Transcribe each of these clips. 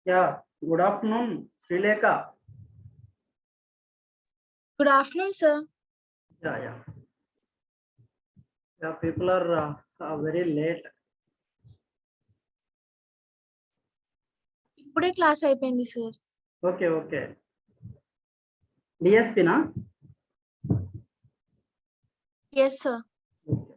Yeah, good afternoon, Sri Lekha. Good afternoon, sir. Yeah. People are very late. ఇప్పుడే class అయిపోయింది sir. Okay. DSP na? Yes, sir. Okay.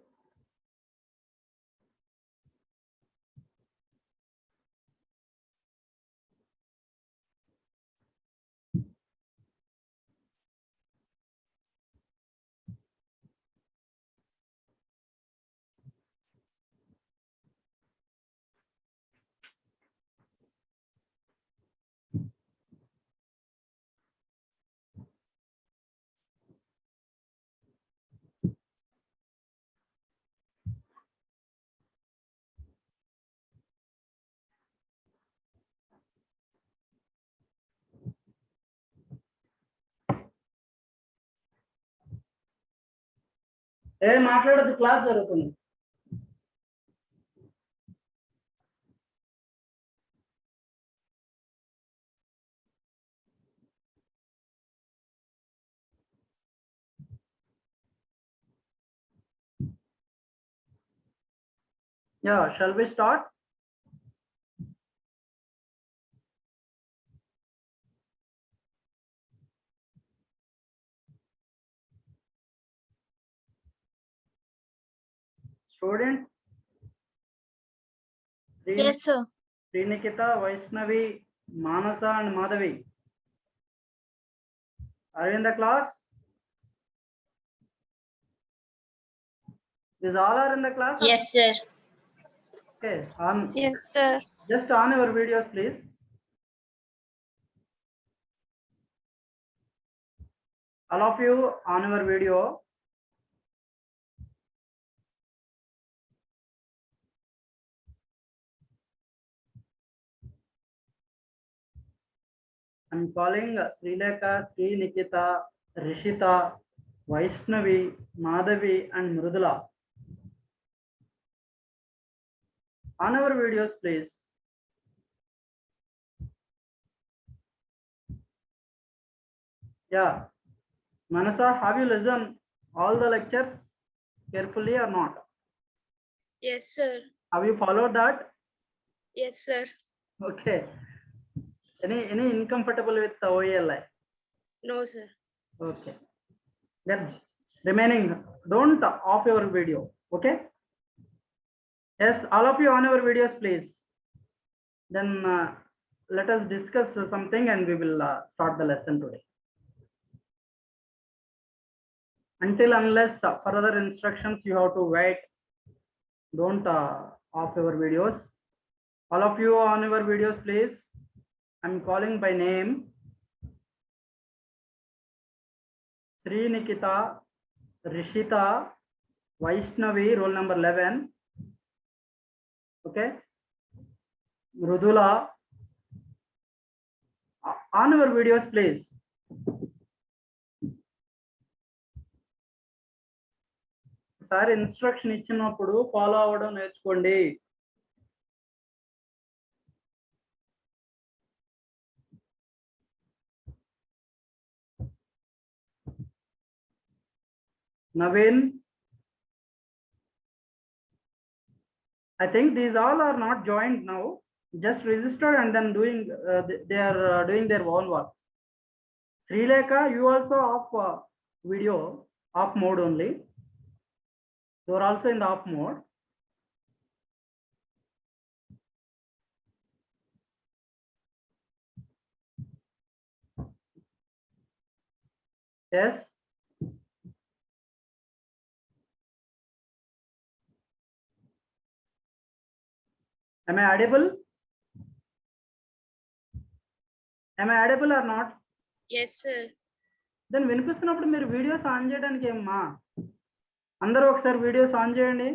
మాట్లాడదు class జరుగుతుంది. Yeah, shall we start? Student? Yes, sir. Sri Nikita, Vaishnavi, Manasa and Madhavi. Are you in the class? These all are in the class? Yes, sir. Okay. Yes, sir. Just on your videos, please. All of you on your video. I'm calling Sri Lekha, Sri Nikita, Rishita, Vaishnavi, Madhavi and Mrudula. On our videos, please. Yeah. Manasa, have you listened all the lectures carefully or not? Yes, sir. Have you followed that? Yes, sir. Okay. Any uncomfortable with the OELI? No, sir. Okay. Then remaining, don't off your video. Okay. Yes, all of you on your videos, please. Then let us discuss something and we will start the lesson today. Unless further instructions you have to wait. Don't off your videos. All of you on your videos, please. I'm calling by name Sri Nikita, Rishita, Vaishnavi, roll number 11. Okay. Mrudula. On your videos, please. Sir instruction ఇచ్చినప్పుడు follow అవ్వడం నేర్చుకోండి. Naveen, I think these all are not joined now. Just registered and then doing they are doing their own work. Sri Lekha, you also off video, off mode only. You are also in the off mode. Yes. Am I audible? Am I audible or not? Yes, sir. Then వినిపిస్తున్నప్పుడు మీరు videos on చేయడానికి ఏమ్మా? అందరూ ఒకసారి videos on చేయండి.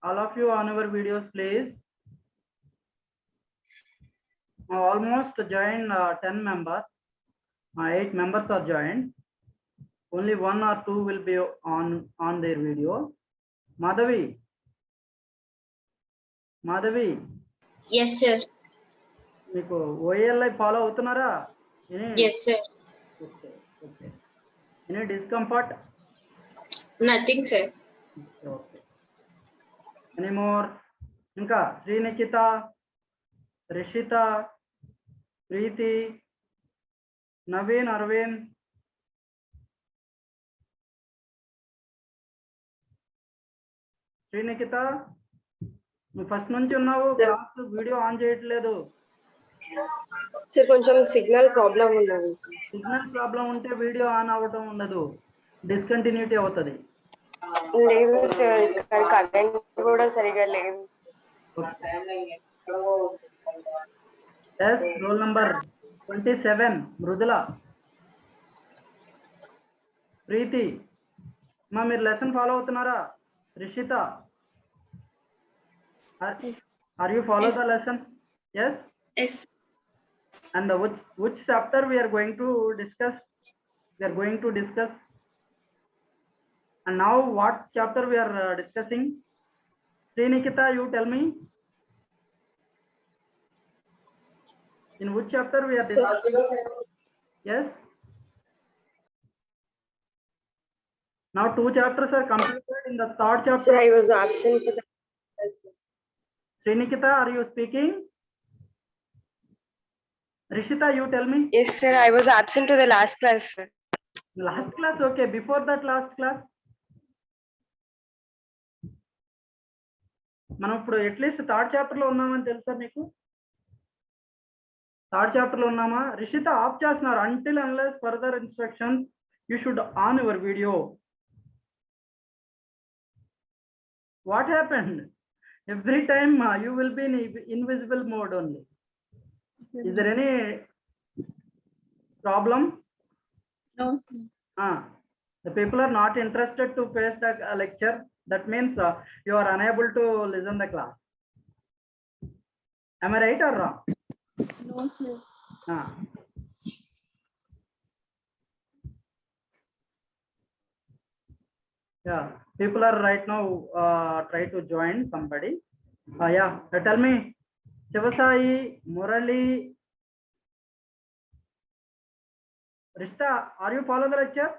All of you on our videos, please. Almost joined 10 members. 8 members are joined. Only 1 or 2 will be on their video. Madhavi, Madhavi Yes, sir. మీకు ఓఎల్ఐ follow అవుతున్నారా? Yes, sir. Okay okay. Any discomfort? Nothing, sir. Okay. Any more? ఇంకా శ్రీనికిత, రిషిత, ప్రీతి, నవీన్, అరవింద్, శ్రీనికిత నువ్వు first నుంచి ఉన్నావు, class video on చేయట్లేదు. Sir కొంచెం signal problem ఉన్నది. Signal problem ఉంటే వీడియో ఆన్ అవ్వటం ఉండదు, డిస్కంటిన్యూటీ అవుతుంది. లేదు సార్, ఇక్కడ కరెంట్ కూడా సరిగా లేదు. Roll number 27 Mrudula. ప్రీతి మా మీరు లెసన్ ఫాలో అవుతున్నారా? Rishitha are you follow the lesson? Yes. Yes. And which chapter we are going to discuss? And now what chapter we are discussing? Srinikita, you tell me. In which chapter we are discussing? Yes. Now 2 chapters are completed. In the 3rd chapter, Sir, I was absent for the class. Srinikita, are you speaking? Rishita, you tell me. Yes sir, I was absent to the last class, sir. Last class, okay. Before that last class, మనం ఇప్పుడు at least 3rd chapter లో ఉన్నామని తెలుసా మీకు? 3rd chapter లో ఉన్నామా? Rishitha of చేస్తున్నారు. Until unless further instructions you should on your video. What happened? Every time you will be in invisible mode only. Is there any problem? No, sir. The people are not interested to face the lecture. That means you are unable to listen the class. Am I right or wrong? No, sir. Yeah, people are right now try to join somebody. Yeah, tell me, Shivasai, Murali, Rishita, are you follow the lecture?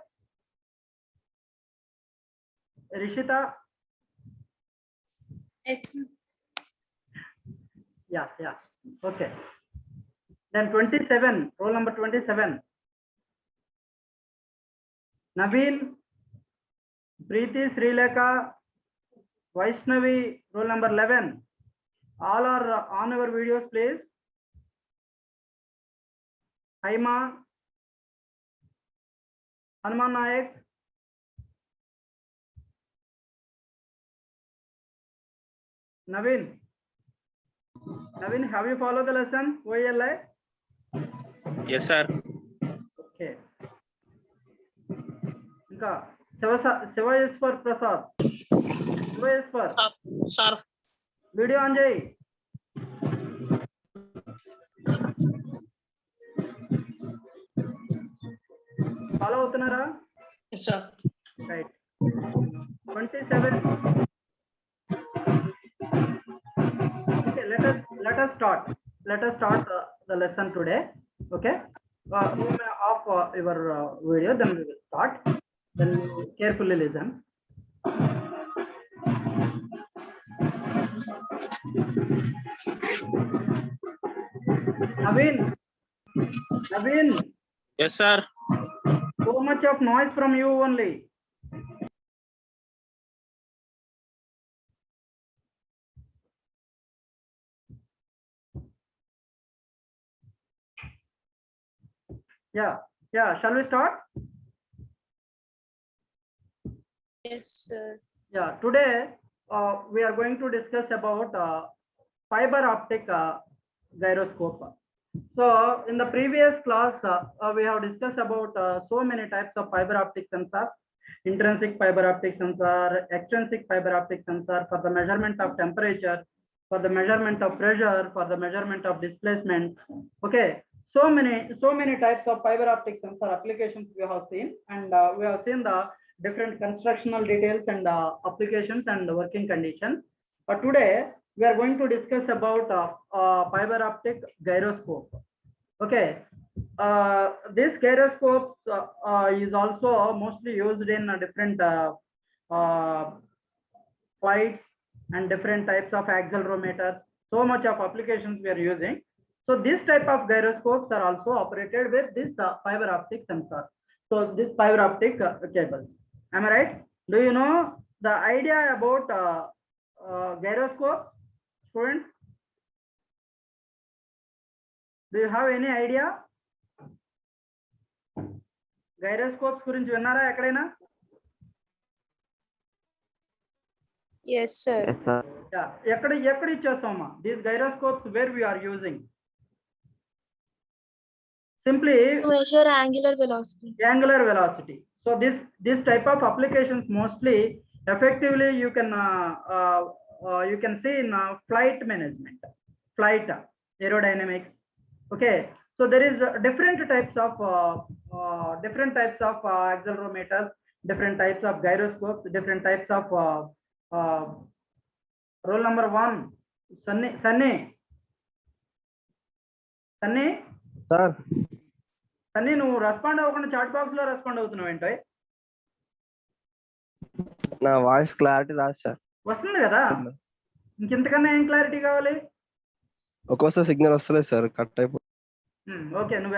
Rishita? Yes. Yeah. Okay. Then 27, roll number 27. Naveen, Preeti, Srilekha, Vaishnavi, roll number 11. All are on our videos, please. Haima, Hanuman Nayak, Naveen, have you followed the lesson? OLI? Yes, sir. Okay. Inka Shiva is for Prasad. Shiva is for Sir. video on Jay. Follow అవుతున్నారా? Yes, sir. Right. 27. Okay, let us start. Let us start the lesson today. Okay. You may off your video, then we will start. Then carefully listen. Naveen. Yes, sir. So much of noise from you only. Yeah. Shall we start? Yes, sir. Yeah. Today we are going to discuss about fiber optic gyroscope. So in the previous class, we have discussed about so many types of fiber optic sensors: intrinsic fiber optic sensor, extrinsic fiber optic sensor for the measurement of temperature, for the measurement of pressure, for the measurement of displacement. Okay, so many types of fiber optic sensor applications we have seen, and we have seen the different constructional details and applications and working conditions. But today we are going to discuss about fiber optic gyroscope. Okay, this gyroscope is also mostly used in different flights and different types of accelerometers. So much of applications we are using. So this type of gyroscopes are also operated with this fiber optic sensor. So this fiber optic cable. Am I right? Do you know the idea about gyroscope, students? Do you have any idea? Gyroscopes గురించి విన్నారా ఎక్కడైనా? Yes, sir. Yeah, ఎక్కడ ఇచ్చేస్తామా? These gyroscopes where we are using. Simply To measure angular velocity. angular velocity. So this type of applications mostly effectively you can see in flight management, flight aerodynamics. Okay, so there is different types of accelerometers, different types of gyroscopes, different types of roll number 1 Sunny sir Sunny నువ్వు respond అవ్వకుండా chat box లో respond అవుతున్నావు ఏంటో? నా voice clarity రాదు sir. వస్తుంది కదా, ఇంకెంతకన్నా ఏం క్లారిటీ కావాలి? ఒక్కోసారి సిగ్నల్ వస్తలేదు సార్, కట్ అయిపో. ఓకే, నువ్వు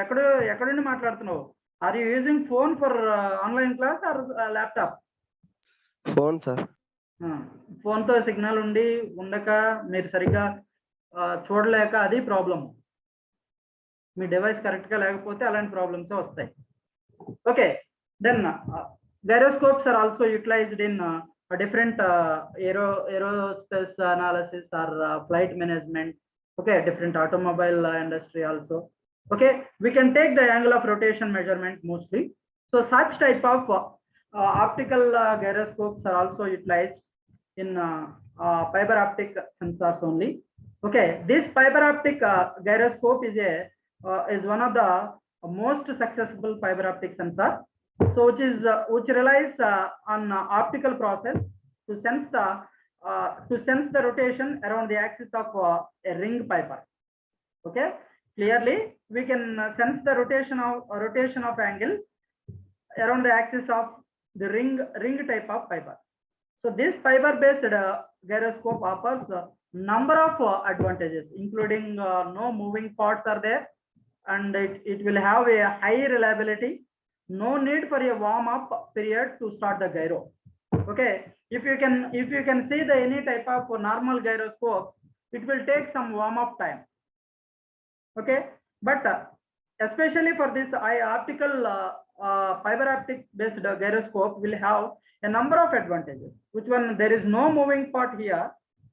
ఎక్కడుండి మాట్లాడుతున్నావు? Are you using phone for online class or laptop? Phone sir. Phone తో సిగ్నల్ ఉండక మీరు సరిగ్గా చూడలేక అది ప్రాబ్లమ్. మీ డివైస్ కరెక్ట్ గా లేకపోతే అలాంటి ప్రాబ్లమ్స్ వస్తాయి. Okay, then gyroscopes are also utilized in different aerospace analysis or flight management. Okay, different automobile industry also. Okay, we can take the angle of rotation measurement mostly. So such type of optical gyroscopes are also utilized in fiber optic sensors only. Okay, this fiber optic gyroscope is one of the most successful fiber optic sensor. So which relies on optical process to sense the rotation around the axis of a ring fiber. Okay, clearly we can sense the rotation of angle around the axis of the ring type of fiber. So this fiber based gyroscope offers number of advantages, including no moving parts are there, and it will have a high reliability. No need for a warm up period to start the gyro. Okay, if you can see the any type of normal gyroscope, it will take some warm up time. Okay, but especially for this optical fiber optic based gyroscope will have a number of advantages. Which one? There is no moving part here,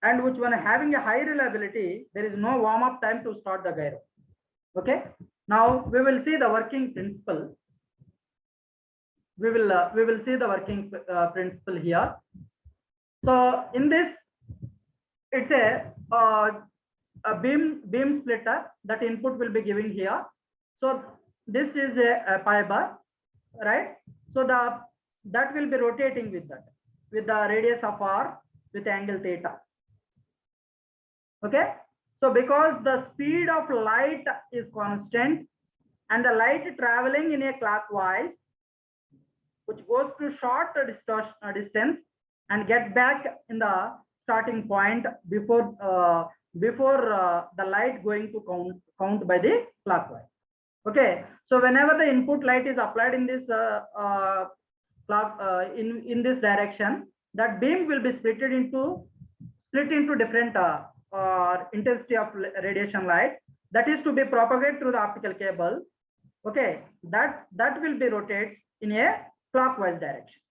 and which one having a high reliability, there is no warm up time to start the gyro. Okay, now we will see the working principle. We will see the working principle here. So in this, it's a beam splitter that input will be giving here. So this is a fiber, right? So that will be rotating with the radius of r with angle theta. Okay, so because the speed of light is constant and the light traveling in a clockwise, which goes to short distance and get back in the starting point before the light going to count by the clockwise. Okay, so whenever the input light is applied in this in this direction, that beam will be split into different intensity of radiation light that is to be propagated through the optical cable. Okay, that will be rotated in a clockwise direction.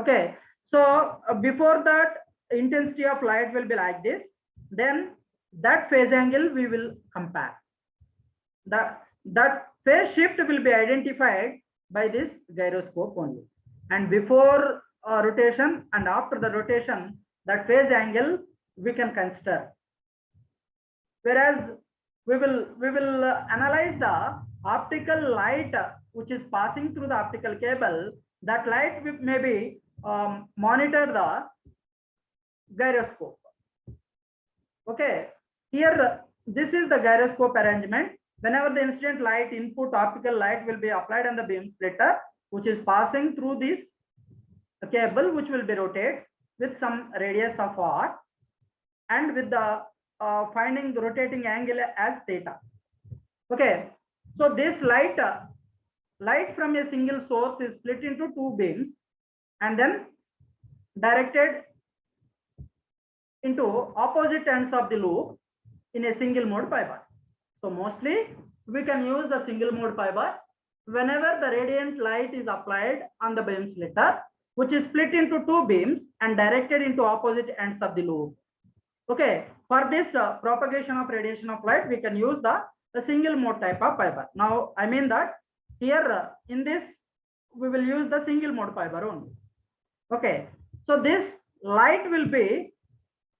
Okay, so before that intensity of light will be like this, then that phase angle we will compare. That phase shift will be identified by this gyroscope only, and before rotation and after the rotation, that phase angle we can consider. Whereas we will analyze the optical light which is passing through the optical cable. That light may be monitor the gyroscope. Okay, here this is the gyroscope arrangement. Whenever the incident light input optical light will be applied on the beam splitter, which is passing through this cable, which will be rotated with some radius of r, and with the finding the rotating angle as theta. Okay, so this light from a single source is split into two beams and then directed into opposite ends of the loop in a single mode fiber. So mostly we can use the single mode fiber whenever the radiant light is applied on the beam splitter, which is split into two beams and directed into opposite ends of the loop. Okay, for this propagation of radiation of light, we can use the single mode type of fiber. Now, I mean that here in this, we will use the single mode fiber only. Okay, so this light will be,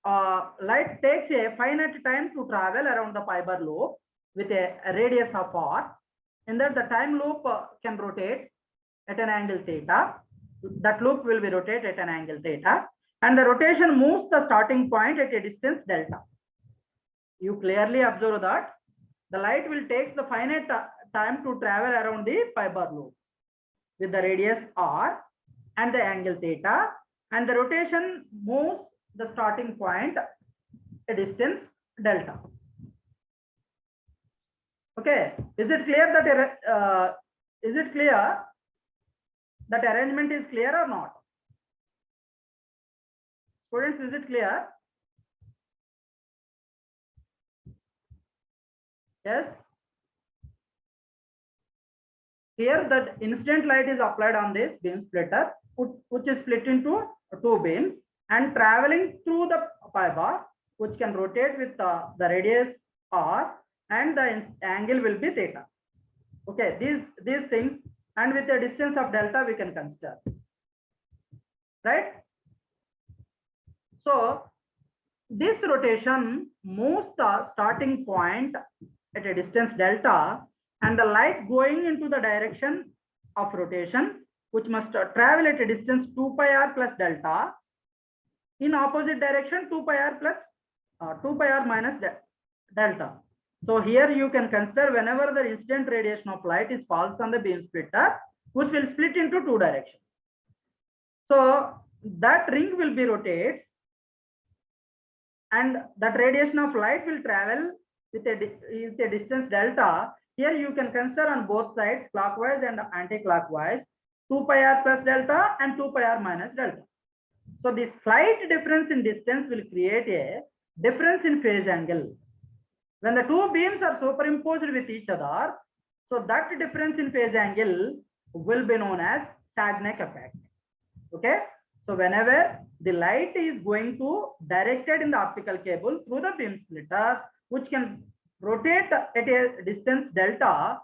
light takes a finite time to travel around the fiber loop with a radius of r. In that the time loop can rotate at an angle theta. That loop will be rotated at an angle theta, and the rotation moves the starting point at a distance delta. You clearly observe that the light will take the finite time to travel around the fiber loop with the radius r and the angle theta, and the rotation moves the starting point a distance delta. Okay, is it clear that arrangement is clear or not? Students, is it clear? Yes. Here that incident light is applied on this beam splitter, which is split into two beams and traveling through the fiber, which can rotate with the radius r, and the angle will be theta. Okay, these things, and with a distance of delta we can consider, right? So this rotation moves the starting point at a distance delta, and the light going into the direction of rotation, which must travel at a distance 2 pi r plus delta, in opposite direction 2 pi r minus delta. So here you can consider whenever the incident radiation of light is falls on the beam splitter, which will split into two directions. So that ring will be rotated, and that radiation of light will travel with a distance delta. Here you can consider on both sides, clockwise and anti-clockwise, 2 pi r plus delta and 2 pi r minus delta. So the slight difference in distance will create a difference in phase angle. When the two beams are superimposed with each other, so that difference in phase angle will be known as Sagnac effect. Okay, so whenever the light is going to directed in the optical cable through the beam splitter, which can rotate at a distance delta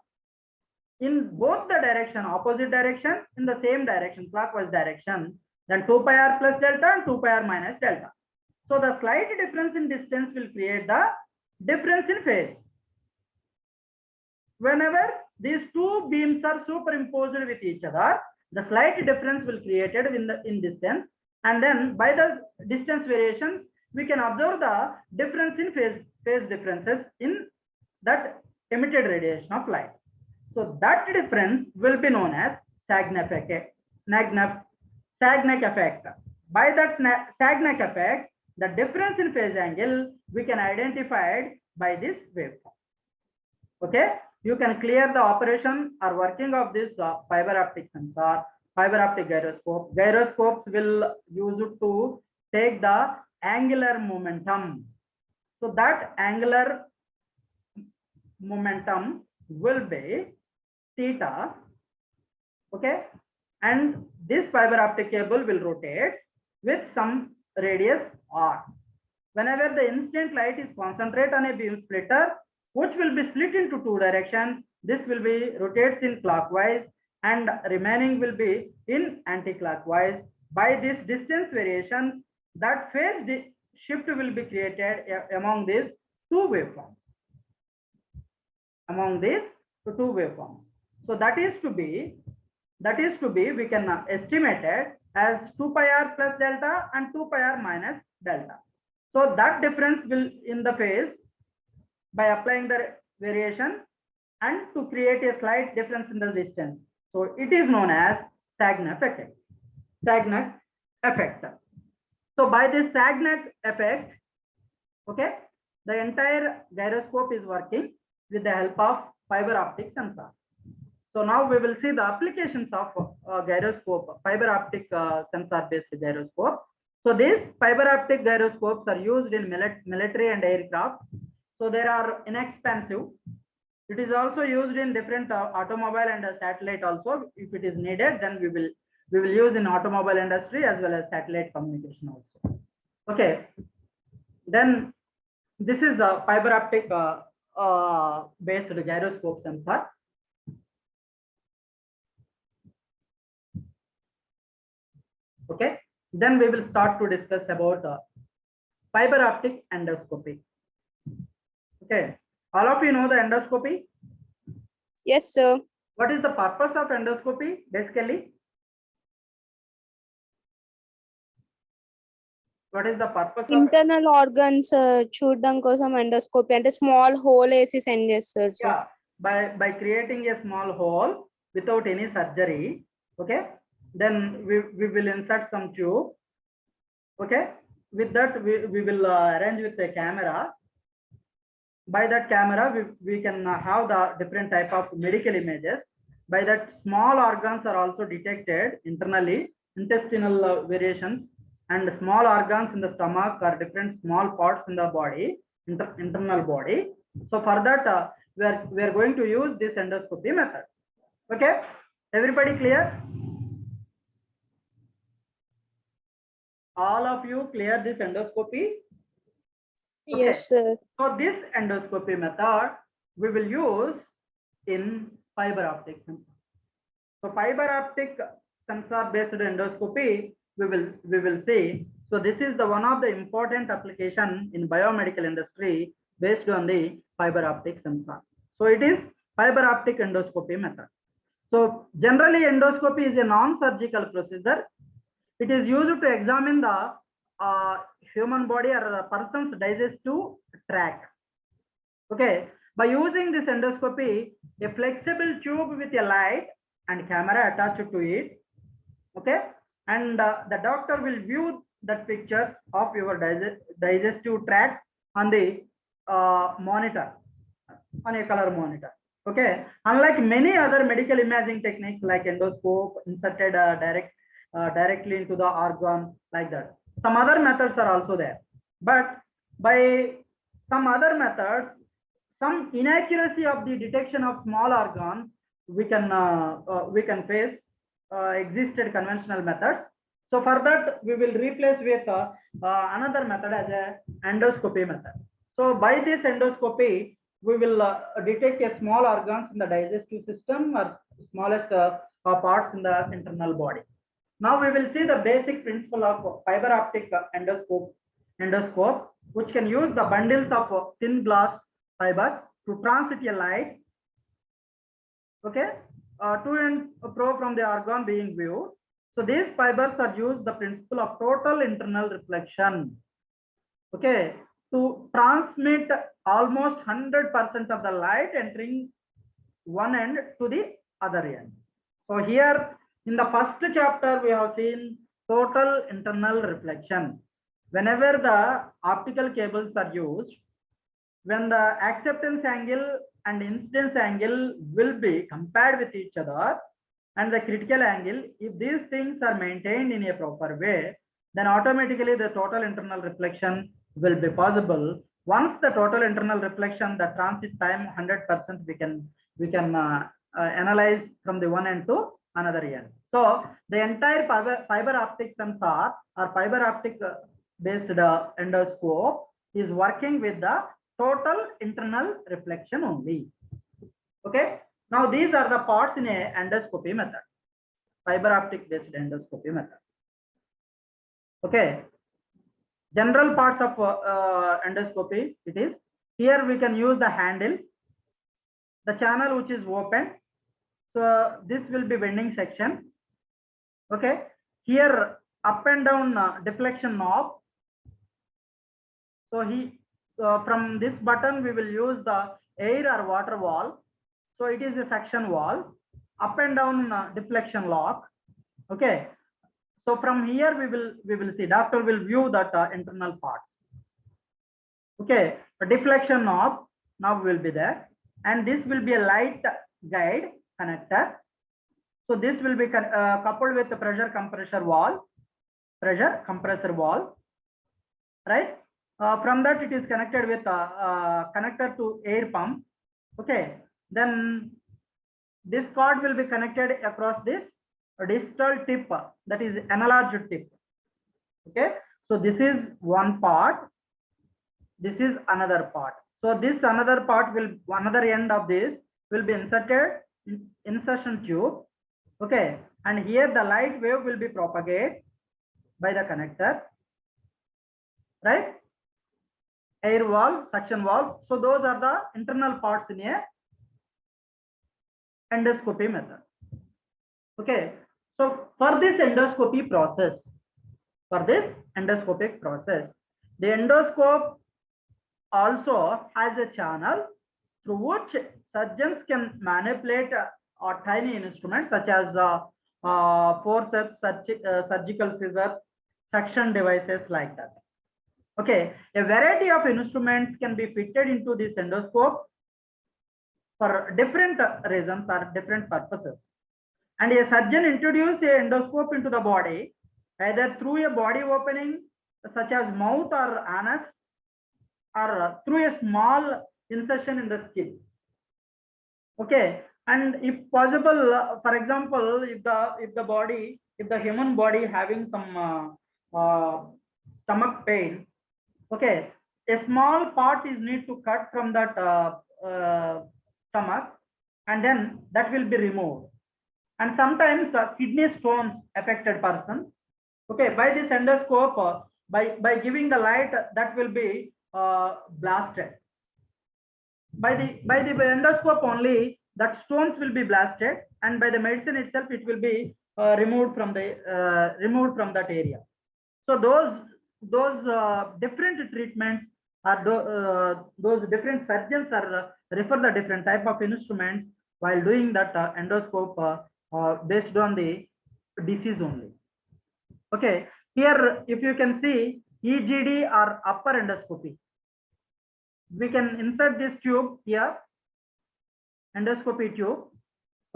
in both the direction, opposite direction, in the same direction, clockwise direction, then 2 pi r plus delta and 2 pi r minus delta. So the slight difference in distance will create the difference in phase. Whenever these two beams are superimposed with each other, the slight difference will created in distance, and then by the distance variation we can observe the difference in phase differences in that emitted radiation of light. So that difference will be known as Sagnac effect. By that Sagnac effect, the difference in phase angle we can identify by this waveform. Okay, you can clear the operation or working of this fiber optic sensor, fiber optic gyroscope. Gyroscopes will use it to take the angular momentum. So that angular momentum will be theta. Okay, and this fiber optic cable will rotate with some radius r. Whenever the incident light is concentrated on a beam splitter, which will be split into two directions, this will be rotates in clockwise and remaining will be in anti-clockwise. By this distance variation, that phase shift will be created among these two waveforms. So that is to be we can estimate it as 2 pi r plus delta and 2 pi r minus delta. So that difference will in the phase by applying the variation and to create a slight difference in the distance. So it is known as Sagnac effect. Sagnac effect. So by this Sagnac effect, okay, the entire gyroscope is working with the help of fiber optic sensor. So now we will see the applications of gyroscope, fiber optic sensor based gyroscope. So these fiber optic gyroscopes are used in military and aircraft. So they are inexpensive. It is also used in different automobile and satellite also. If it is needed, then we will use in automobile industry as well as satellite communication also. Okay. Then this is the fiber optic based gyroscope sensor. Okay. Then we will start to discuss about fiber optic endoscopy. Okay. All of you know the endoscopy. Yes, sir. What is the purpose of endoscopy basically? What is the purpose of internal organs చూడడం కోసం endoscopy అంటే small whole వేసి send చేస్తారు sir. yeah, by creating a small hole without any surgery, okay, then we will insert some tube, okay, with that we will arrange with a camera. By that camera we can have the different type of medical images. By that small organs are also detected internally, intestinal variations and small organs in the stomach or different small parts in the body, internal body. So for that we are going to use this endoscopy method. Okay, everybody clear? All of you clear this endoscopy? Okay. Yes, sir. So this endoscopy method we will use in fiber optic sensor. So fiber optic sensor based endoscopy we will see. So this is the one of the important application in biomedical industry based on the fiber optic sensor. So it is fiber optic endoscopy method. So generally endoscopy is a non-surgical procedure. It is used to examine the human body or a person's digestive tract. Okay, by using this endoscopy, a flexible tube with a light and camera attached to it, okay, and the doctor will view that picture of your digestive tract on the monitor, on a color monitor. Okay, unlike many other medical imaging techniques like endoscope inserted directly into the organ like that. Some other methods are also there, but by some other methods, some inaccuracy of the detection of small organ we can face existed conventional methods. So for that we will replace with another method as a endoscopy method. So by this endoscopy we will detect a small organs in the digestive system or smallest parts in the internal body. Now we will see the basic principle of fiber optic endoscope, which can use the bundles of thin glass fibers to transmit a light, okay, to and fro from the organ being viewed. So these fibers are used the principle of total internal reflection, okay, to transmit almost 100% of the light entering one end to the other end. So here in the first chapter we have seen total internal reflection. Whenever the optical cables are used, when the acceptance angle and incidence angle will be compared with each other and the critical angle, if these things are maintained in a proper way, then automatically the total internal reflection will be possible. Once the total internal reflection, the transit time 100% we can analyze from the one end to another end. So the entire fiber optic sensor or fiber optic based endoscope is working with the total internal reflection only. Okay, now these are the parts in a endoscopy method, fiber optic based endoscopy method. Okay, general parts of endoscopy, it is here we can use the handle, the channel which is open. So this will be bending section. Okay, here up and down deflection knob, So from this button we will use the air or water valve. So it is a suction valve, up and down deflection lock. Okay. So from here we will see, doctor will view that internal part. Okay, a deflection knob will be there, and this will be a light guide connector. So this will be coupled with the pressure compressor valve, right? From that it is connected with connector to air pump. Okay, then this cord will be connected across this distal tip, that is analog tip. Okay, so this is one part, this is another part. So this another part will, another end of this will be inserted in insertion tube. Okay, and here the light wave will be propagated by the connector, right? Air valve, suction valve. So those are the internal parts in a endoscopy method. Okay, so for this endoscopy process, the endoscope also has a channel through which surgeons can manipulate tiny instruments such as forceps, surgical scissors, suction devices like that. Okay, a variety of instruments can be fitted into this endoscope for different reasons or different purposes. And a surgeon introduces an endoscope into the body either through a body opening such as mouth or anus, or through a small incision in the skin. Okay, and if possible, for example, if the human body having some stomach pain, okay, a small part is need to cut from that stomach, and then that will be removed. And sometimes kidney stones affected person, okay, by this endoscope, by giving the light, that will be blasted. By the endoscope only, that stones will be blasted, and by the medicine itself it will be removed from that area. So those different treatments are those different surgeons are refer the different type of instruments while doing that endoscope based on the disease only. Okay, here if you can see EGD or upper endoscopy, we can insert this tube here, endoscopy tube.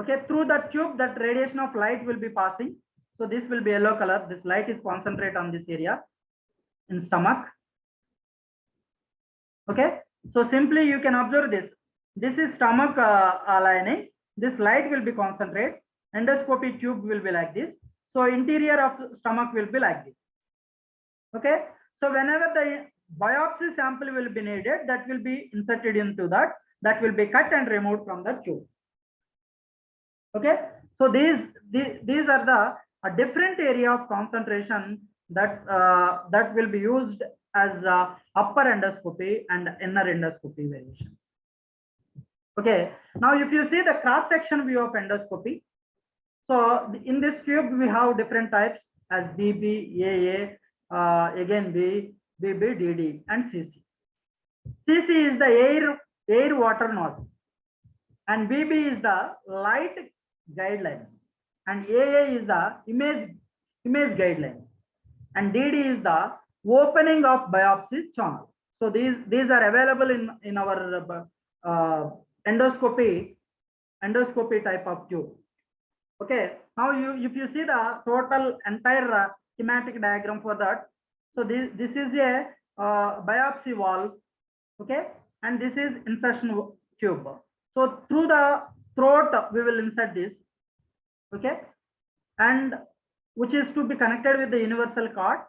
Okay, through that tube, that radiation of light will be passing. So this will be yellow color. This light is concentrate on this area in stomach. Okay, so simply you can observe this. This is stomach lining. This light will be concentrate. Endoscopy tube will be like this. So interior of stomach will be like this. Okay, so whenever the biopsy sample will be needed, that will be inserted into that will be cut and removed from the tube. Okay, so these are the a different area of concentration that that will be used as upper endoscopy and inner endoscopy variation. Okay, now if you see the cross section view of endoscopy, so in this tube we have different types as BB, AA, again B, BB, DD, and CC. CC is the air water nozzle, and BB is the light guideline, and AA is the image guideline, and DD is the opening of biopsy channel. So these are available in our endoscopy type of tube. Okay, now if you see the total entire schematic diagram for that, so this is a biopsy valve, okay, and this is insertion tube. So through the throat we will insert this, okay, and which is to be connected with the universal cord,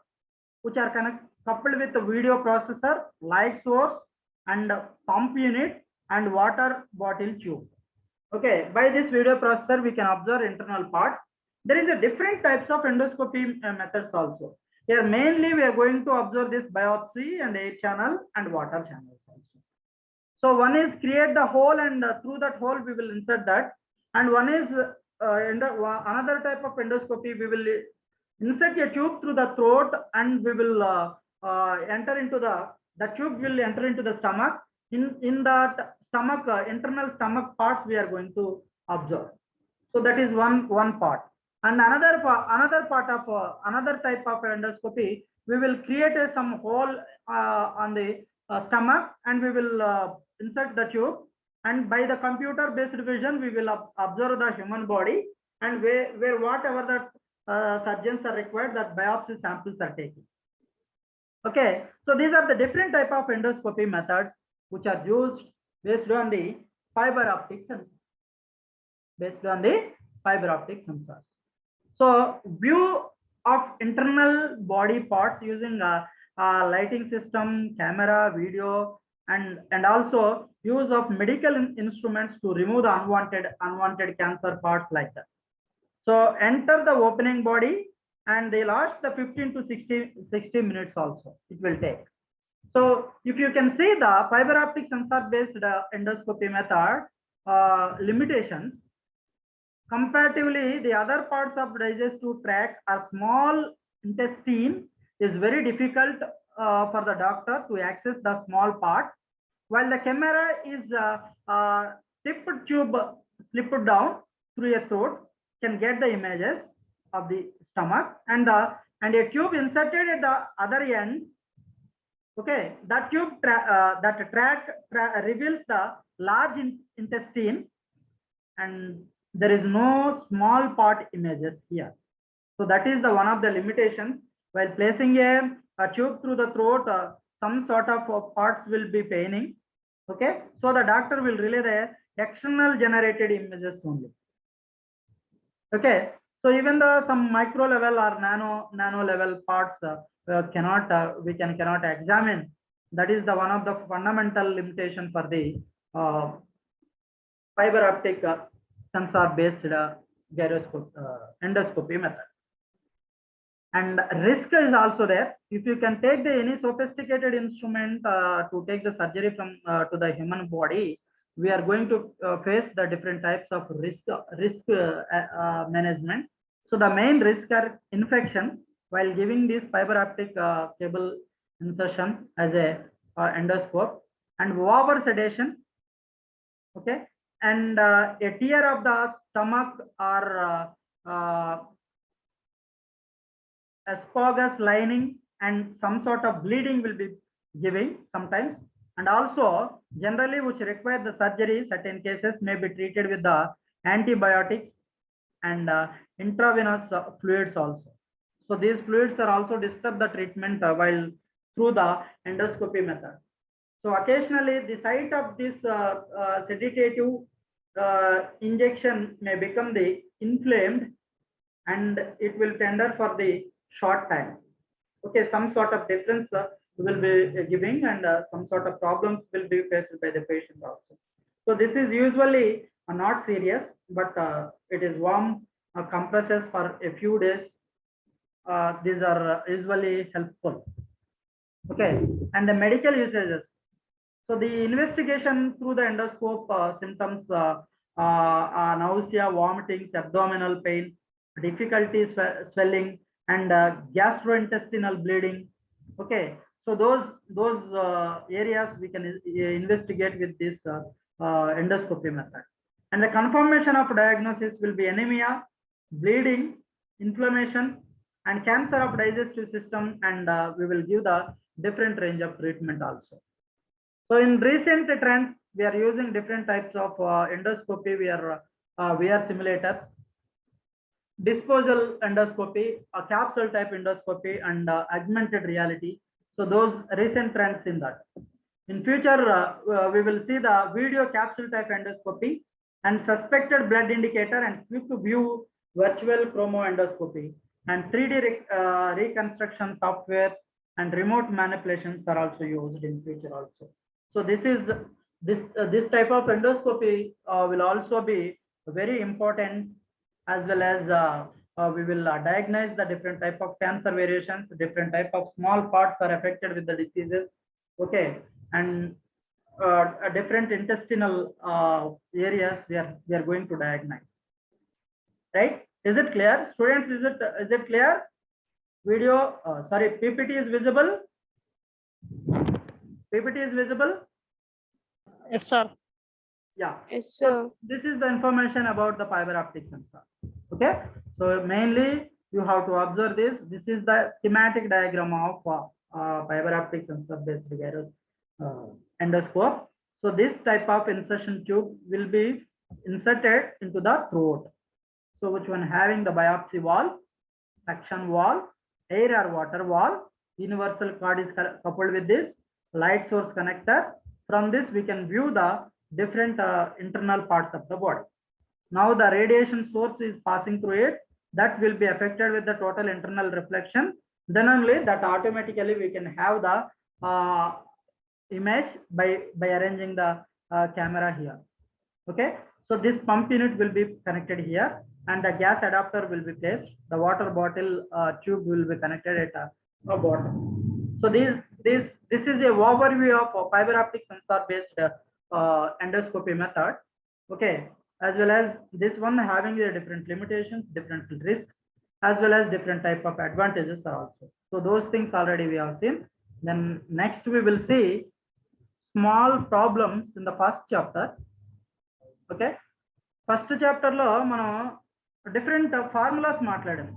which are coupled with the video processor, light source, and pump unit and water bottle tube. Okay, by this video processor we can observe internal parts. There is a different types of endoscopy methods also. Here mainly we are going to observe this biopsy and air channel and water channels also. So one is create the hole, and through that hole we will insert that, and one is another type of endoscopy, we will insert a tube through the throat, and we will enter into the tube will enter into the stomach. In that stomach, internal stomach parts we are going to observe. So that is one part. And another part of another type of endoscopy, we will create some hole on the stomach, and we will insert the tube, and by the computer based vision we will observe the human body, and where whatever the surgeons are required, that biopsy samples are taken. Okay, so these are the different type of endoscopy methods which are used based on the fiber optic sensor. Based on the fiber optic sensors. So view of internal body parts using a lighting system, camera, video, and also use of medical instruments to remove the unwanted cancer parts like that. So enter the opening body, and they last the 15 to 60 minutes also it will take. So if you can see the fiber optic sensor based endoscopy method limitations, comparatively the other parts of digestive tract, a small intestine is very difficult for the doctor to access the small part, while the camera is tipped tube slipped down through a throat can get the images of the stomach, and a tube inserted at the other end. Okay, that tube track reveals the large intestine, and there is no small part images here. So that is the one of the limitations. While placing a tube through the throat, some sort of parts will be paining. Okay, so the doctor will relay the external generated images only. Okay, so even the some micro level or nano level parts we cannot examine. That is the one of the fundamental limitation for the fiber optic sensor based endoscopy method. And risk is also there. If you can take any sophisticated instrument to take the surgery from to the human body, we are going to face the different types of risk management. So the main risk are infection while giving this fiber optic cable insertion as a endoscope, and over sedation. Okay, and a tear of the stomach or esophagus lining, and some sort of bleeding will be giving sometimes, and also generally which require the surgery, certain cases may be treated with the antibiotics and intravenous fluids also. So these fluids are also disturb the treatment while through the endoscopy method. So occasionally the site of this sedative injection may become the inflamed, and it will tender for the short time. Okay, some sort of difference will be giving, and some sort of problems will be faced by the patient also. So this is usually not serious, but it is warm compresses for a few days. These are usually helpful. Okay, and the medical usages. So the investigation through the endoscope symptoms, nausea, vomiting, abdominal pain, difficulty swelling, and gastrointestinal bleeding. Okay, so those areas we can investigate with this endoscopy method. And the confirmation of diagnosis will be anemia, bleeding, inflammation, and cancer of digestive system, and we will give the different range of treatment also. So in recent trends, we are using different types of endoscopy. We are VR simulators, disposal endoscopy, a capsule type endoscopy, and augmented reality. So those recent trends in that. In future, we will see the video capsule type endoscopy and suspected blood indicator and quick view virtual chromo endoscopy, and 3D reconstruction software and remote manipulations are also used in future also. So this type of endoscopy will also be very important, as well as we will diagnose the different type of cancer variations, different type of small parts are affected with the diseases. Okay, and different intestinal areas we are going to diagnose. Right? Is it clear, students? Is it clear? Video, sorry, PPT is visible. PPT is visible? Yes, sir. Yeah. Yes, sir. This is the information about the fiber optic sensor. Okay. So mainly you have to observe this. This is the schematic diagram of fiber optic sensor based gyro endoscope. So this type of insertion tube will be inserted into the throat. So which one having the biopsy wall, suction wall, air or water wall, universal cord is coupled with this light source connector. From this we can view the different internal parts of the body. Now the radiation source is passing through it, that will be affected with the total internal reflection. Then only that automatically we can have the image by arranging the camera here. Okay, so this pump unit will be connected here, and the gas adapter will be placed. The water bottle tube will be connected at the bottom. So this is a overview of fiber optic sensor based endoscopy method. Okay, as well as this one having the different limitations, different risks, as well as different type of advantages are also. So those things already we have seen. Then next we will see small problems in the first chapter. Okay, first chapter lo manam different formulas maatladam.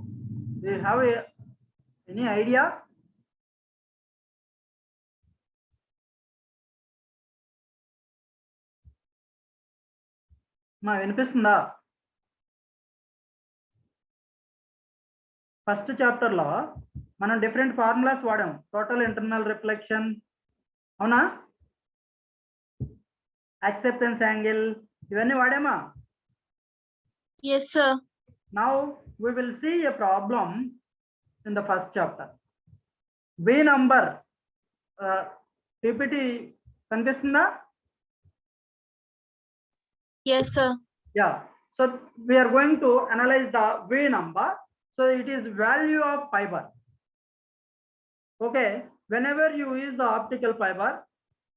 Do you have any idea? మా వినిపిస్తుందా? First chapter లో మనం different formulas వాడాం. Total internal reflection, అవునా? Acceptance angle, ఇవన్నీ వాడామా? Yes, sir. Now we will see a problem in the first chapter. V number PPT కనిపిస్తుందా? Yes, sir. Yeah, so we are going to analyze the V number. So it is value of fiber. Okay, whenever you use the optical fiber,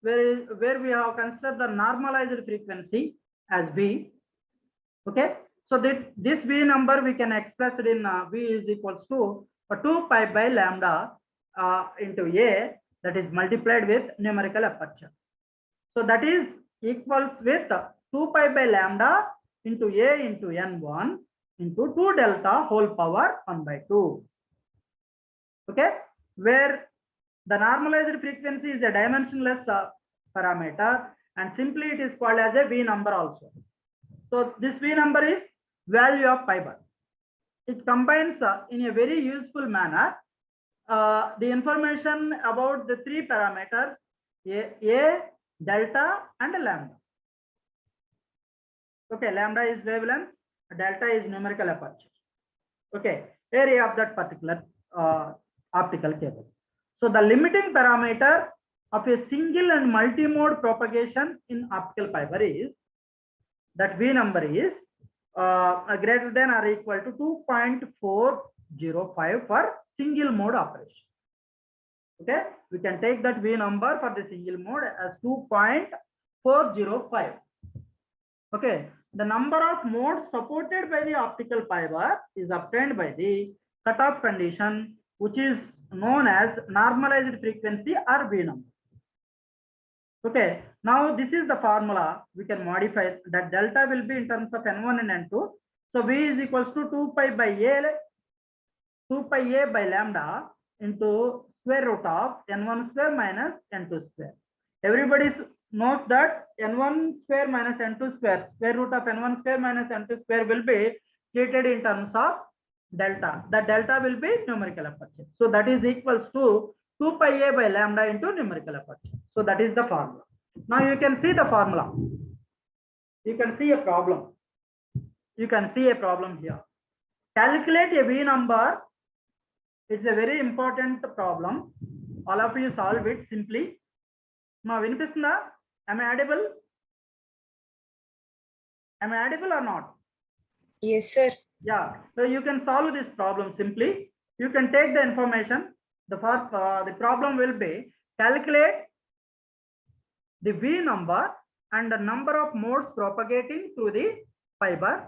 where we have considered the normalized frequency as V. Okay, so this V number we can express it in V is equals to 2 pi by lambda into A, that is multiplied with numerical aperture. So that is equals with 2 pi by lambda into A into N1 into 2 delta whole power 1 by 2. Okay, where the normalized frequency is a dimensionless parameter, and simply it is called as a V number also. So this V number is value of fiber. It combines in a very useful manner the information about the three parameters A, delta and lambda. Okay, lambda is wavelength, delta is numerical aperture. Okay, area of that particular optical cable. So the limiting parameter of a single and multi-mode propagation in optical fiber is that V number is greater than or equal to 2.405 for single mode operation. Okay, we can take that V number for the single mode as 2.405. Okay, the number of modes supported by the optical fiber is obtained by the cutoff condition, which is known as normalized frequency or V number. Okay, now this is the formula. We can modify that. Delta will be in terms of N1 and N2. So V is equals to 2 pi A by lambda into square root of N1 square minus N2 square. Everybody knows that N1 square minus N2 square, square root of N1 square minus N2 square will be treated in terms of delta. The delta will be numerical aperture. So that is equals to 2 pi A by lambda into numerical aperture. So that is the formula. Now you can see the formula. You can see a problem. You can see a problem here. Calculate a V number. It's a very important problem. All of you solve it simply. Ma vinipistunda? Am I audible? Am I audible or not? Yes, sir. Yeah. So you can solve this problem simply. You can take the information. The first the problem will be calculate the V number and the number of modes propagating through the fiber,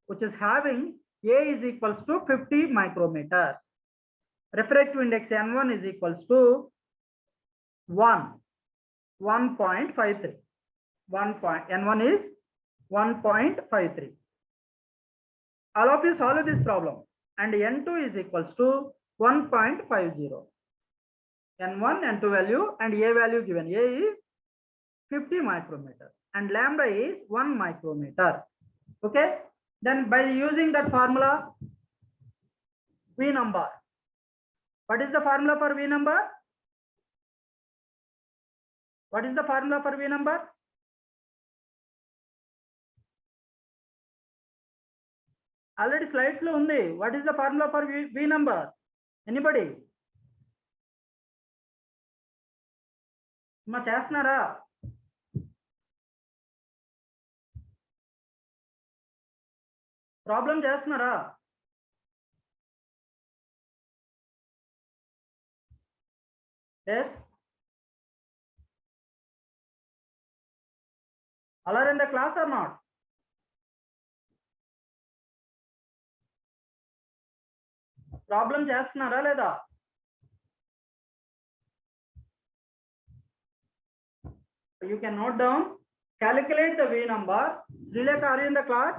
which is having A is equals to 50 micrometer. Refractive index N1 is equals to 1. 1.53. N1 is 1.53. All of you solve this problem, and N2 is equals to 1.50. N1, N2 value and A value given. A is 50 micrometer and lambda is 1 micrometer. Okay, then by using that formula, V number. What is the formula for V number? What is the formula for V number? Already slides lo undi. What is the formula for V number? Anybody? Ma chesnara? Problem chesnara? Yes. All are in the class or not? Problem చేస్తున్నారా లేదా? You can note down, calculate the V number. Srilekha, are you in the class?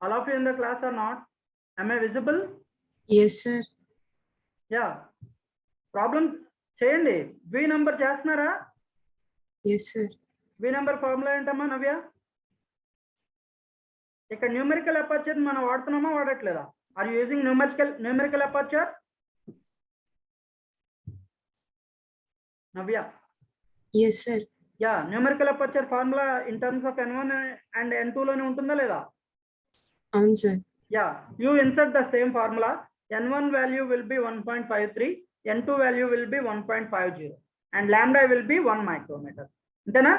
All of you in the class or not? Am I visible? Yes, sir. Yeah. Problem చేయండి. V number చేస్తున్నారా? Yes, sir. V number formula ఏంటమ్మా నవ్య? ఇక్కడ numerical aperture మనం వాడుతున్నామా వాడట్లేదా? Are you using numerical aperture? Navya. Yes, sir. Yeah, numerical aperture formula in terms of N1 and N2 లోనే ఉంటుందా లేదా? అవును sir. Yeah, you insert the same formula. N1 value will be 1.53, N2 value will be 1.50, and lambda will be 1 micrometer. Antena?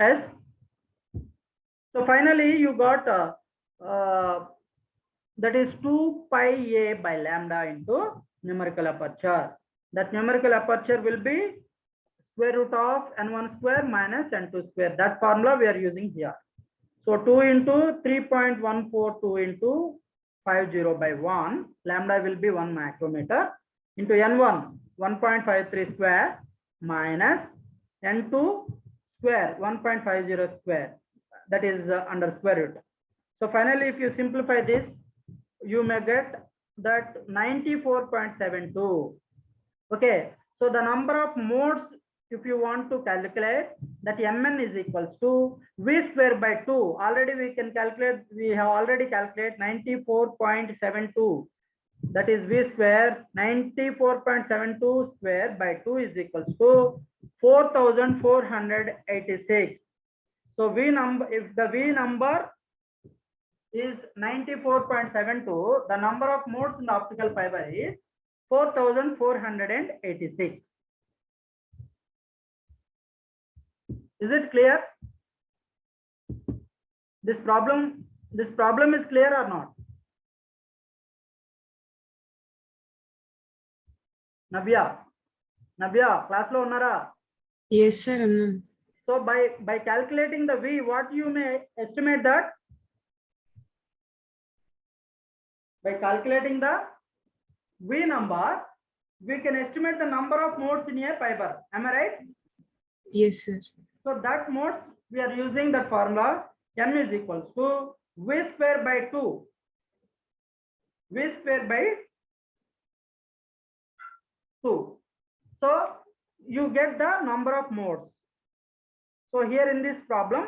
Yes. So finally, you got that is 2 pi a by lambda into numerical aperture. That numerical aperture will be square root of N1 square minus N2 square. That formula we are using here. So 2 into 3.142 into 50 by 1, lambda will be 1 micrometer, into N1 1.53 square minus N2 square 1.50 square, that is under square root. So finally, if you simplify this, you may get that 94.72. Okay, so the number of modes, if you want to calculate, that Mn is equals to V square by 2. Already we can calculate, we have already calculated 94.72. That is V square. 94.72 square by 2 is equals to 4,486. So V number, if the V number is 94.72, the number of modes in the optical fiber is 4,486. Is it clear? This problem is clear or not? Navya, class lo unnara? Yes, sir. So by calculating the V, what you may estimate that? By calculating the V number, we can estimate the number of modes in a fiber. Am I right? Yes, sir. So that mode we are using that formula. M is equals to V square by 2. V square by 2. So you get the number of modes. So here in this problem,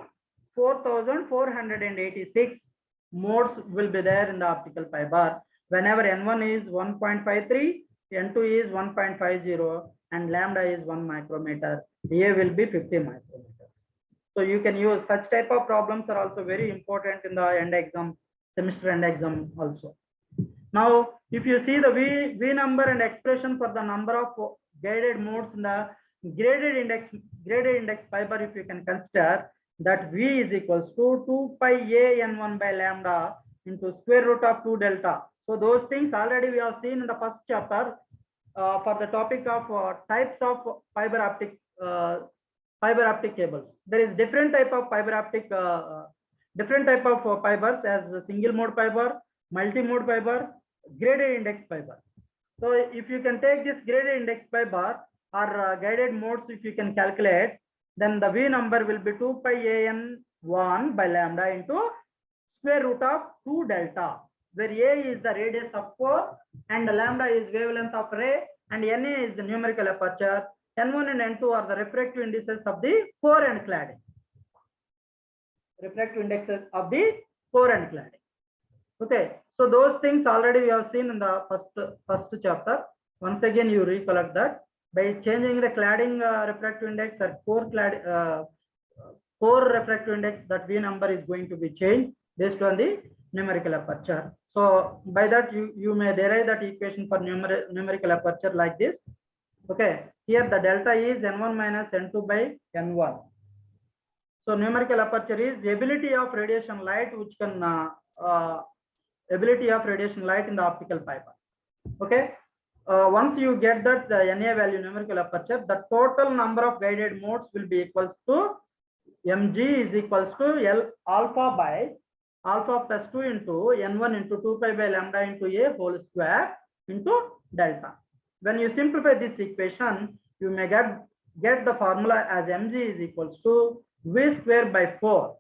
4,486 modes will be there in the optical fiber. Whenever N1 is 1.53, N2 is 1.50, and lambda is 1 micrometer. A will be 50 micrometers. So you can use such type of problems are also very important in the end exam, semester end exam also. Now, if you see the V number and expression for the number of guided modes in the graded index fiber, if you can consider that V is equals to 2 pi a N1 by lambda into square root of 2 delta. So those things already we have seen in the first chapter. for the topic of types of fiber optic cables. There is different type of fiber optic, different type of fibers as single mode fiber, multi-mode fiber, graded index fiber. So if you can take this graded index fiber or guided modes, if you can calculate, then the V number will be 2 pi an1 by lambda into square root of 2 delta, where A is the radius of core and the lambda is wavelength of ray and Na is the numerical aperture. N1 and N2 are the refractive indices of the core and cladding. Refractive indexes of the core and cladding. Okay, so those things already we have seen in the first chapter. Once again, you recollect that by changing the cladding refractive index or core refractive index, that V number is going to be changed based on the numerical aperture. So by that you may derive that equation for numerical aperture like this. Okay, here the delta is N1 minus N2 by N1. So numerical aperture is the ability of radiation light which can ability of radiation light in the optical fiber. Okay, once you get that Na value numerical aperture, the total number of guided modes will be equals to mg is equals to L alpha by alpha plus 2 into N1 into 2 pi by lambda into A whole square into delta. When you simplify this equation, you may get the formula as mg is equals to V square by 4.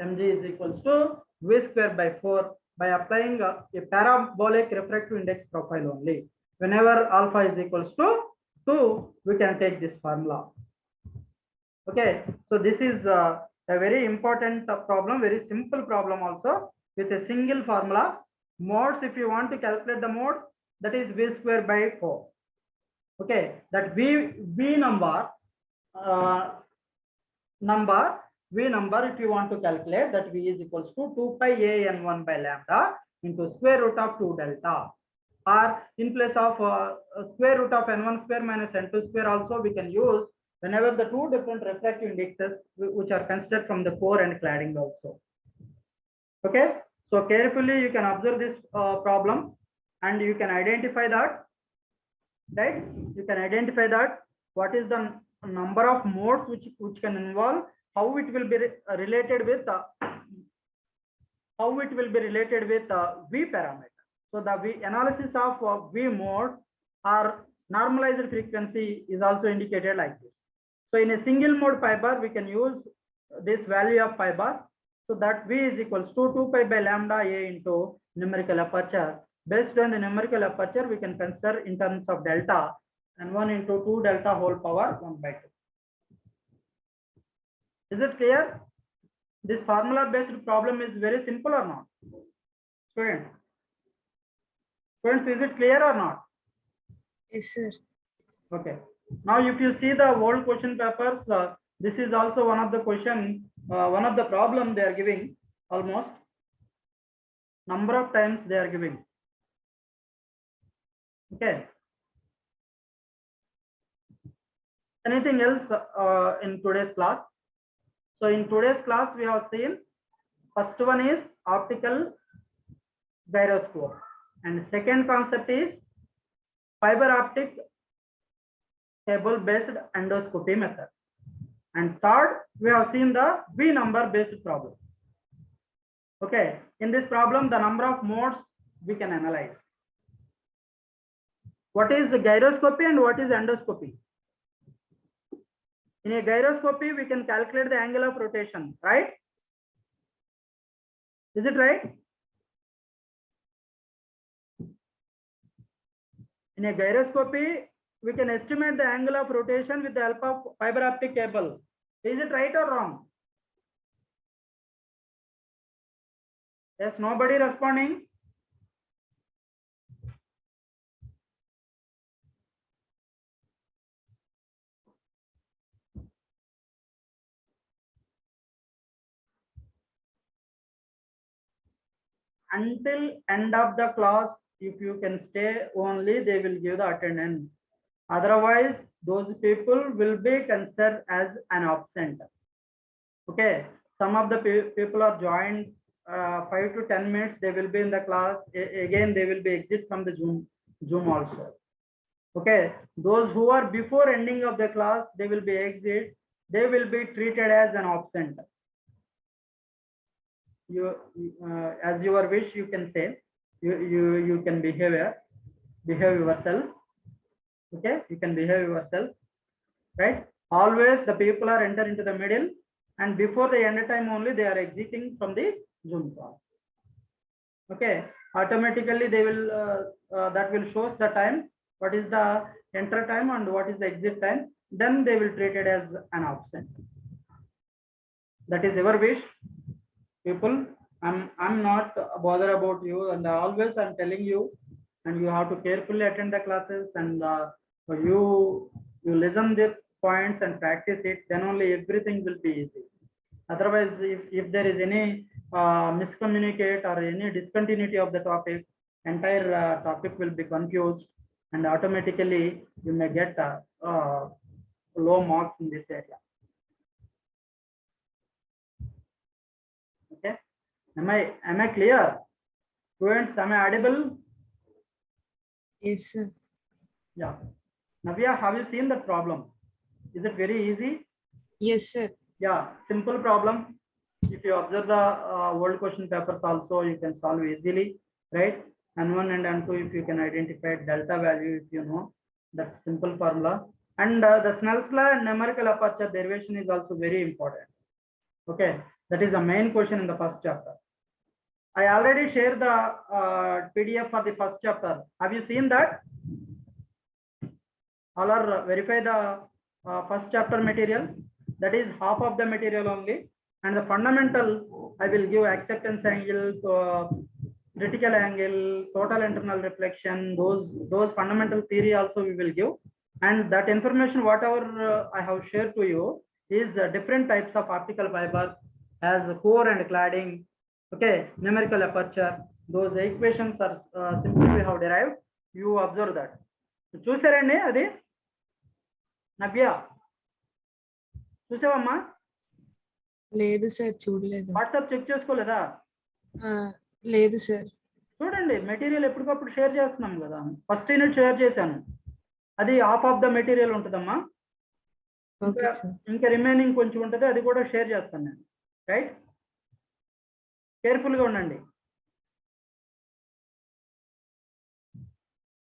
Mg is equals to V square by 4 by applying a parabolic refractive index profile only. Whenever alpha is equals to 2, we can take this formula. Okay, so this is a very important problem, very simple problem also with a single formula. Modes, if you want to calculate the mode, that is V square by 4. Okay, that V number, V number, if you want to calculate, that V is equals to 2 pi an1 by lambda into square root of 2 delta, or in place of square root of n1 square minus n2 square also we can use whenever the two different refractive indexes which are considered from the core and cladding also. Okay, so carefully you can observe this problem and you can identify that, right? You can identify that what is the number of modes which can involve, how it will be related with V parameter. So the V analysis of V mode or normalized frequency is also indicated like this. So in a single mode fiber, we can use this value of fiber. So that V is equals to 2 pi by lambda A into numerical aperture. Based on the numerical aperture, we can consider in terms of delta and 1 into 2 delta whole power 1 by 2. Is it clear? This formula based problem is very simple or not? Students, is it clear or not? Yes, sir. Okay. Now, if you see the old question papers, this is also one of the question, one of the problem they are giving almost. Number of times they are giving. Okay. Anything else in today's class? So in today's class, we have seen first one is optical gyroscope, and second concept is fiber optic cable based endoscopy method, and third we have seen the V number based problem. Okay, in this problem the number of modes we can analyze. What is the gyroscopy and what is endoscopy? In a gyroscopy we can calculate the angle of rotation, right? Is it right? In a gyroscopy, we can estimate the angle of rotation with the help of fiber optic cable. Is it right or wrong? Yes, nobody responding. Until end of the class, if you can stay only, they will give the attendance. Otherwise, those people will be considered as an absent. Okay, some of the people are joined 5 to 10 minutes, they will be in the class. Again, they will be exit from the Zoom also. Okay, those who are before ending of the class, they will be exit. They will be treated as an absent. You, as your wish, you can say. You can behave yourself. Okay, you can behave yourself. Right? Always the people are enter into the middle, and before the end time only they are exiting from the Zoom class. Okay, automatically they will that will show the time, what is the enter time and what is the exit time, then they will treat it as an absent. That is your wish, people. I'm not bothered about you, and always I'm telling you, and you have to carefully attend the classes, and you listen the points and practice it, then only everything will be easy. Otherwise, if there is any miscommunicate or any discontinuity of the topic, entire topic will be confused, and automatically you may get low marks in this area. Okay, am I clear, students? Am I audible? Yes, sir. Yeah. Navya, have you seen the problem? Is it very easy? Yes, sir. Yeah, simple problem. If you observe the old question papers also, you can solve easily, right? N1 and N2, if you can identify delta value, if you know that simple formula. And the Snell's law and numerical aperture derivation is also very important. Okay, that is the main question in the first chapter. I already shared the PDF for the first chapter. Have you seen that? All are verify the first chapter material. That is half of the material only, and the fundamental I will give acceptance angle, critical angle, total internal reflection. Those fundamental theory also we will give, and that information whatever I have shared to you is different types of optical fibers as core and cladding. Okay, numerical aperture. Those equations are simply we have derived. You observe that. చూసారండి అది నవ్య? చూసావమ్మా? లేదు sir, చూడలేదు. WhatsApp check చేసుకోలేదా? లేదు sir. చూడండి, material ఎప్పటికప్పుడు share చేస్తున్నాం కదా. ఫస్ట్ యూనిట్ షేర్ చేశాను, అది హాఫ్ ఆఫ్ ద మెటీరియల్ ఉంటుందమ్మా. Okay sir. ఇంకా రిమైనింగ్ కొంచెం ఉంటుంది, అది కూడా షేర్ చేస్తాను నేను. రైట్, కేర్ఫుల్గా ఉండండి.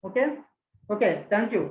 Okay, thank you.